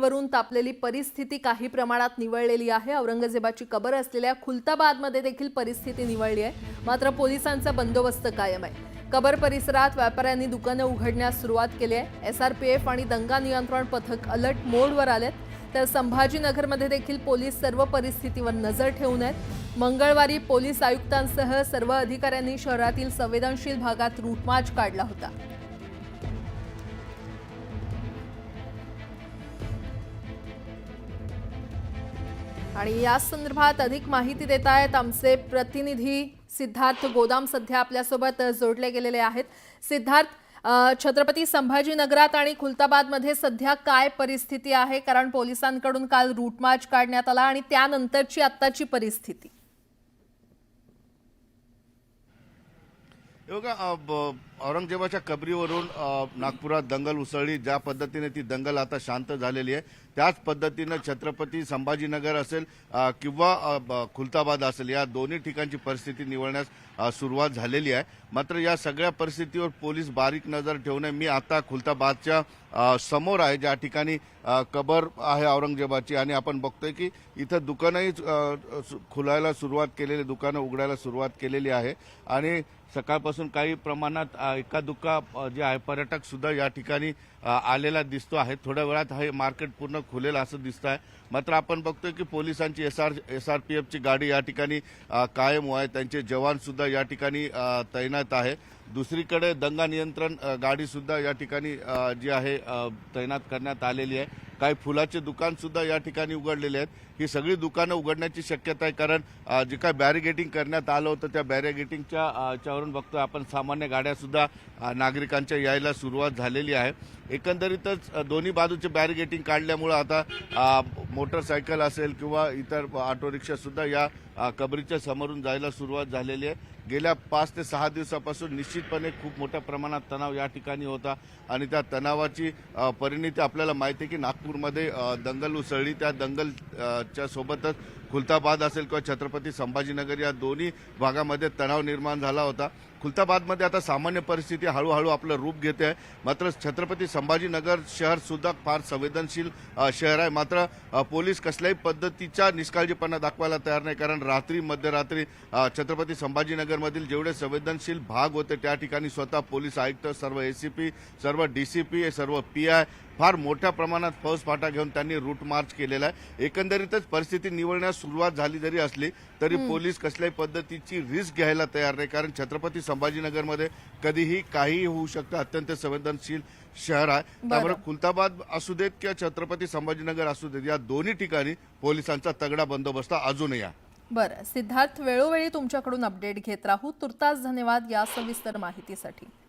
वरून तापलेली परिस्थिती काही प्रमाणात निवळलेली आहे। औरंगजेबाची कबर असलेल्या खुलताबादमध्ये देखील परिस्थिती निवळली आहे। मात्र पोलिसांचा बंदोबस्त कायम आहे। कबर परिसरात व्यापाऱ्यांनी दुकानं उघडण्यास सुरुवात केली आहे। एसआरपीएफ आणि दंगा नियंत्रण पथक अलर्ट मोडवर आलेत, तर संभाजीनगरमध्ये देखील पोलीस सर्व परिस्थितीवर नजर ठेवून आहेत। मंगळवारी पोलीस आयुक्तांसह सर्व अधिकाऱ्यांनी शहरातील संवेदनशील भागात रूट मार्च काढला होता। आणि या संदर्भात अधिक माहिती देत आहेत आमचे प्रतिनिधी सिद्धार्थ गोदाम सध्या आपल्यासोबत जोडले गेलेले आहेत। सिद्धार्थ, छत्रपती संभाजीनगरात आणि खुलताबादमध्ये सध्या काय परिस्थिती आहे? कारण पोलिसांकडून काल रूट मार्च काढण्यात आला आणि त्यानंतरची आत्ताची परिस्थिती। औरंगजेबाच्या कबरीवरून नागपुरात दंगल उसळली। ज्या पद्धतीने ती दंगल आता शांत झालेली आहे, त्याच पद्धतीने छत्रपती संभाजीनगर असेल किंवा खुलताबाद असेल, या दोन्ही ठिकाणची परिस्थिती निवळण्यास सुरुवात झालेली आहे। मात्र या सगळ्या परिस्थितीवर पोलीस बारीक नजर ठेवून मी आता खुलताबादच्या समोर आहे, ज्या ठिकाणी कबर आहे औरंगजेबाची, आणि आपण बघतोय की इथं दुकानंही खुलायला सुरुवात केलेली, दुकानं उघडायला सुरुवात केलेली आहे। आणि सकाळपासून काही प्रमाणात एका दुका जे आहे पर्यटक सुद्धा या ठिकाणी आलेला दिसतो आहे। थोड्या वेळात हे मार्केट पूर्ण खुलेल असं दिसत आहे। मात्र आपण बघतोय की पोलिसांची एसआरपीएफची गाडी या ठिकाणी कायम आहे, त्यांचे जवान सुद्धा या ठिकाणी तैनात आहे। दुसरीकडे दंगा नियंत्रण गाडी सुद्धा या ठिकाणी जी आहे तैनात करण्यात आलेली आहे। काही फुलाचे दुकान सुद्धा या ठिकाणी उघडलेले आहेत। ही सगळी दुकानं उघडण्याची शक्यता आहे, कारण जे काय बॅरिगेटिंग करण्यात आलं होतं त्या बॅरिगेटिंगच्या याच्यावरून बघतोय आपण सामान्य गाड्या सुद्धा नागरिकांच्या यायला सुरुवात झालेली आहे। एकंदरीतच दोन्ही बाजूचे बॅरिगेटिंग काढल्यामुळे आता मोटरसायकल असेल किंवा इतर ऑटो रिक्षा सुद्धा या कबरीच्या समोरून जायला सुरुवात झालेली आहे। गेल्या 5 ते 6 दिवसापासून निश्चितपणे खूप मोठ्या प्रमाणात तणाव या ठिकाणी होता, आणि त्या तणावाची परिणिती आपल्याला माहिती आहे की नागपूरमध्ये दंगल उसळली। त्या दंगलच्या सोबतच खुलताबाद असेल किंवा छत्रपती संभाजीनगर या दोन्ही भागामध्ये तणाव निर्माण झाला होता। खुलताबादमध्ये आता सामान्य परिस्थिती हळूहळू आपलं रूप घेते आहे। मात्र छत्रपती संभाजीनगर शहर सुद्धा फार संवेदनशील शहर आहे। मात्र पोलीस कसल्याही पद्धतीचा निष्काळजीपणा दाखवायला तयार नाही, कारण मध्यरात्री छत्रपती संभाजीनगरमधील जेवढे संवेदनशील भाग होते त्या ठिकाणी स्वतः पोलीस आयुक्त, सर्व एसीपी, सर्व डीसीपी, सर्व पीआय फार मोठ्या प्रमाणात फौजफाटा घेऊन त्यांनी रूट मार्च केलेला आहे। एकंदरीतच परिस्थिती निवळण्यास सुरुवात झाली जरी असली तरी पोलीस कसल्याही पद्धतीची रिस्क घ्यायला तयार नाही, कारण छत्रपती संभाजीनगरमध्ये कधीही काहीही होऊ शकतं। अत्यंत संवेदनशील शहर आहे, त्यामुळे खुलताबाद असू देत किंवा छत्रपती संभाजीनगर असू देत, या दोन्ही ठिकाणी पोलिसांचा तगडा बंदोबस्त अजूनही आहे। बरं सिद्धार्थ, वेळोवेळी तुमच्याकडून अपडेट घेत राहू। तुर्तास धन्यवाद या सविस्तर माहितीसाठी।